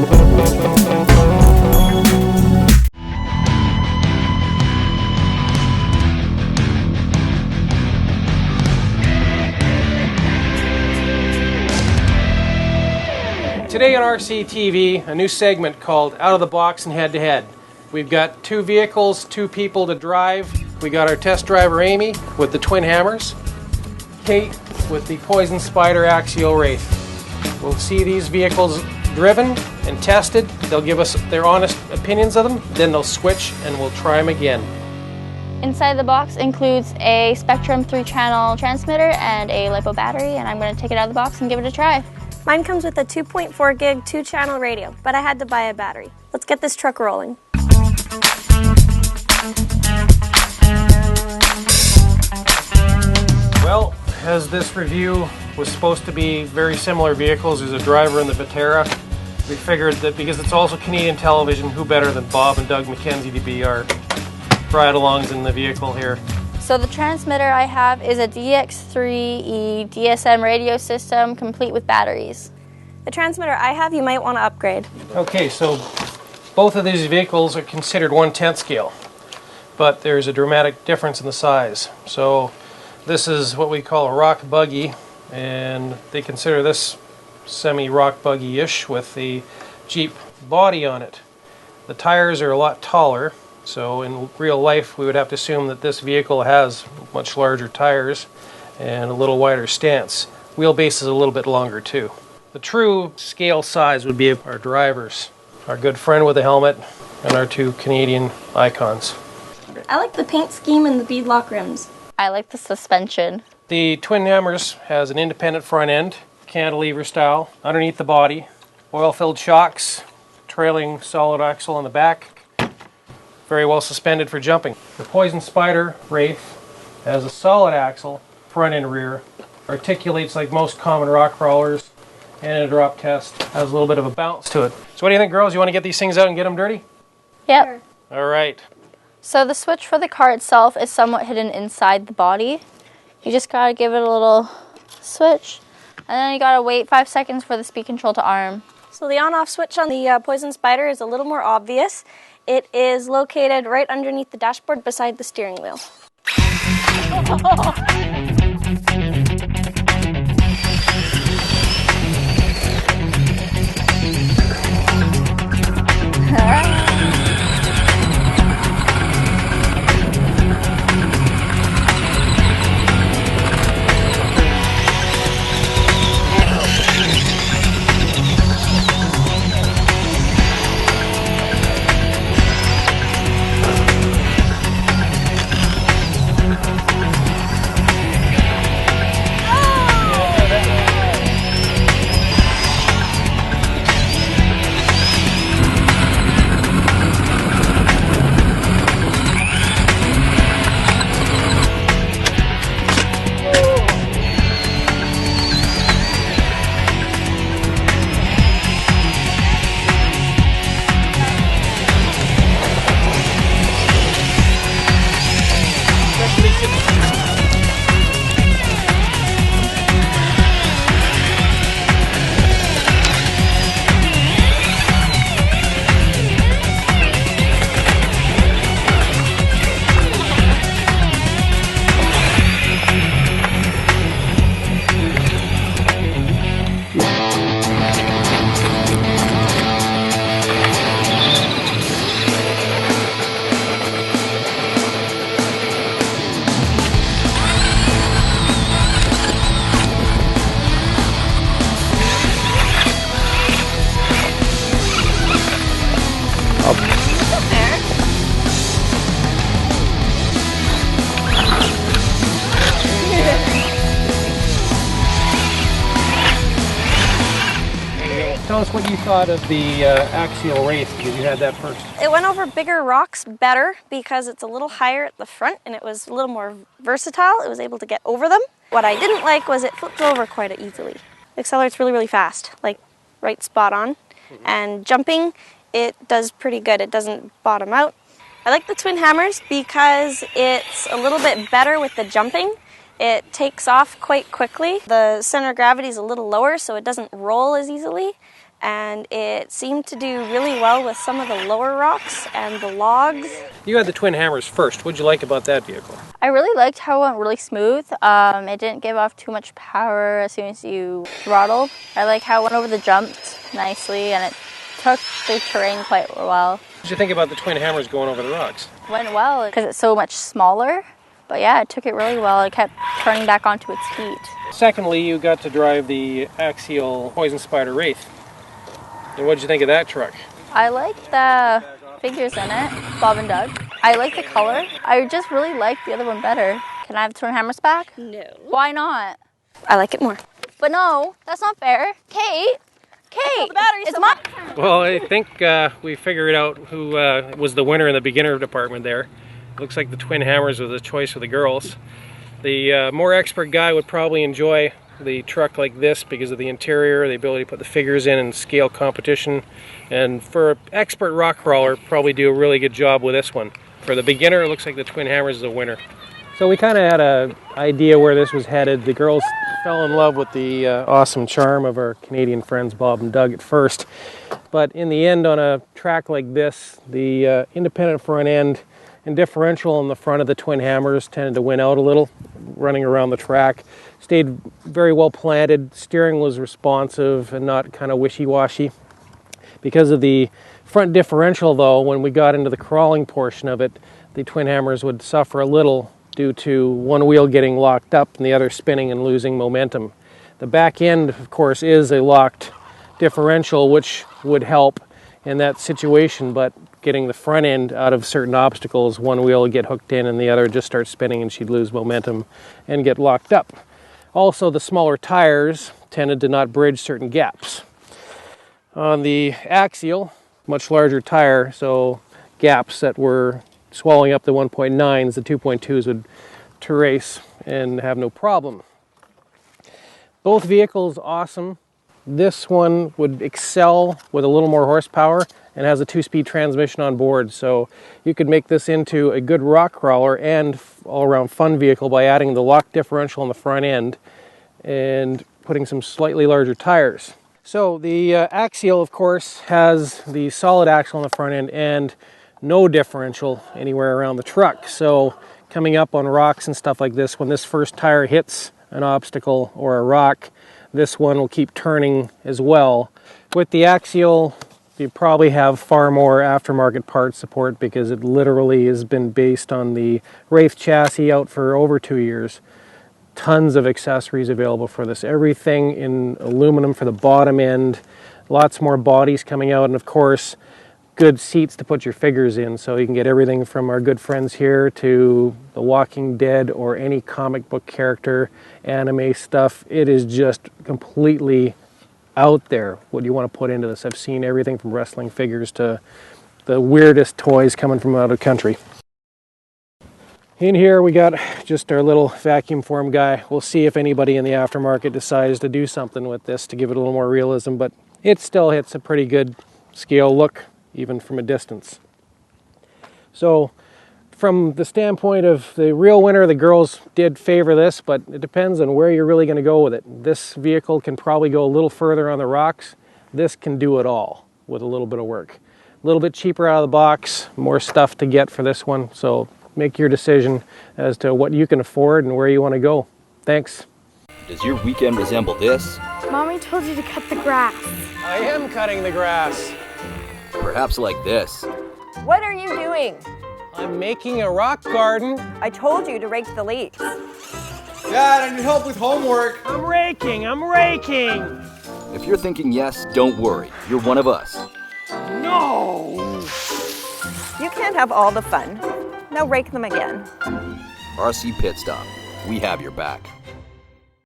Today on RCTV, a new segment called Out of the Box and Head to Head. We've got two vehicles, two people to drive. We got our test driver Amy with the Twin Hammers, Kate with the Poison Spider Axial Wraith. We'll see these vehicles driven and tested. They'll give us their honest opinions of them, then they'll switch and we'll try them again. Inside the box includes a Spectrum 3-channel transmitter and a LiPo battery, and I'm going to take it out of the box and give it a try. Mine comes with a 2.4 gig 2-channel radio, but I had to buy a battery. Let's get this truck rolling. Well, as this review was supposed to be very similar vehicles, there's a driver in the Vaterra. We figured that because it's also Canadian television, who better than Bob and Doug McKenzie to be our ride-alongs in the vehicle here. So the transmitter I have is a DX3E DSM radio system complete with batteries. The transmitter I have, you might want to upgrade. Okay, so both of these vehicles are considered 1/10 scale, but there's a dramatic difference in the size. So this is what we call a rock buggy, and they consider this semi-rock buggy-ish with the Jeep body on it. The tires are a lot taller. So in real life, we would have to assume that this vehicle has much larger tires and a little wider stance. Wheelbase is a little bit longer too. The true scale size would be our drivers, our good friend with the helmet, and our two Canadian icons. I like the paint scheme and the beadlock rims. I like the suspension. The Twin Hammers has an independent front end, cantilever style, underneath the body, oil-filled shocks, trailing solid axle on the back. Very well suspended for jumping. The Poison Spider Wraith has a solid axle, front and rear, articulates like most common rock crawlers, and in a drop test has a little bit of a bounce to it. So what do you think, girls? You want to get these things out and get them dirty? Yep. Sure. All right. So the switch for the car itself is somewhat hidden inside the body. You just gotta give it a little switch, and then you gotta wait 5 seconds for the speed control to arm. So the on-off switch on the Poison Spider is a little more obvious. It is located right underneath the dashboard beside the steering wheel. Tell us what you thought of the Axial Wraith, because you had that first. It went over bigger rocks better because it's a little higher at the front and it was a little more versatile. It was able to get over them. What I didn't like was it flipped over quite easily. It accelerates really, really fast, like right spot on. And jumping, it does pretty good. It doesn't bottom out. I like the Twin Hammers because it's a little bit better with the jumping. It takes off quite quickly. The center of gravity is a little lower, so it doesn't roll as easily. and it seemed to do really well with some of the lower rocks and the logs. You had the Twin Hammers first. What'd you like about that vehicle? I really liked how it went really smooth. It didn't give off too much power as soon as you throttled. I like how it went over the jumps nicely, and it took the terrain quite well. What did you think about the Twin Hammers going over the rocks? Went well because it's so much smaller. But yeah, it took it really well. It kept turning back onto its feet. Secondly, you got to drive the Axial Poison Spider Wraith. And what did you think of that truck? I like the figures in it, Bob and Doug. I like the color. I just really like the other one better. Can I have the Twin Hammers back? No. Why not? I like it more. But no, that's not fair. Kate, it's my turn. Well, I think we figured out who was the winner in the beginner department there. Looks like the Twin Hammers was a choice for the girls. The more expert guy would probably enjoy the truck like this because of the interior, the ability to put the figures in and scale competition. And for an expert rock crawler, probably do a really good job with this one. For the beginner, it looks like the Twin Hammers is a winner. So we kind of had an idea where this was headed. The girls fell in love with the awesome charm of our Canadian friends Bob and Doug at first. But in the end, on a track like this, the independent front end and differential in the front of the Twin Hammers tended to win out a little, running around the track. Stayed very well planted, steering was responsive and not kind of wishy-washy. Because of the front differential though, when we got into the crawling portion of it, the Twin Hammers would suffer a little due to one wheel getting locked up and the other spinning and losing momentum. The back end, of course, is a locked differential, which would help in that situation, but getting the front end out of certain obstacles, one wheel would get hooked in and the other just start spinning and she'd lose momentum and get locked up. Also, the smaller tires tended to not bridge certain gaps. On the Axial, much larger tire, so gaps that were swallowing up the 1.9s, the 2.2s would terrace and have no problem. Both vehicles awesome. This one would excel with a little more horsepower and has a 2-speed transmission on board, so you could make this into a good rock crawler and all-around fun vehicle by adding the lock differential on the front end and putting some slightly larger tires. So the Axial, of course, has the solid axle on the front end and no differential anywhere around the truck. So coming up on rocks and stuff like this, when this first tire hits an obstacle or a rock, this one will keep turning as well. With the Axial, you probably have far more aftermarket part support because it literally has been based on the Wraith chassis out for over 2 years. Tons of accessories available for this. Everything in aluminum for the bottom end. Lots more bodies coming out, and of course, good seats to put your figures in, so you can get everything from our good friends here to The Walking Dead or any comic book character, anime stuff. It is just completely out there what you want to put into this. I've seen everything from wrestling figures to the weirdest toys coming from out of the country. In here we got just our little vacuum form guy. We'll see if anybody in the aftermarket decides to do something with this to give it a little more realism, but it still hits a pretty good scale look even from a distance. So from the standpoint of the real winner, the girls did favor this, but it depends on where you're really going to go with it. This vehicle can probably go a little further on the rocks. This can do it all with a little bit of work. A little bit cheaper out of the box, more stuff to get for this one, so make your decision as to what you can afford and where you want to go. Thanks. Does your weekend resemble this? Mommy told you to cut the grass. I am cutting the grass. Perhaps like this. What are you doing? I'm making a rock garden. I told you to rake the leaves. Dad, I need help with homework. I'm raking. If you're thinking yes, don't worry. You're one of us. No! You can't have all the fun. Now rake them again. RC Pit Stop. We have your back.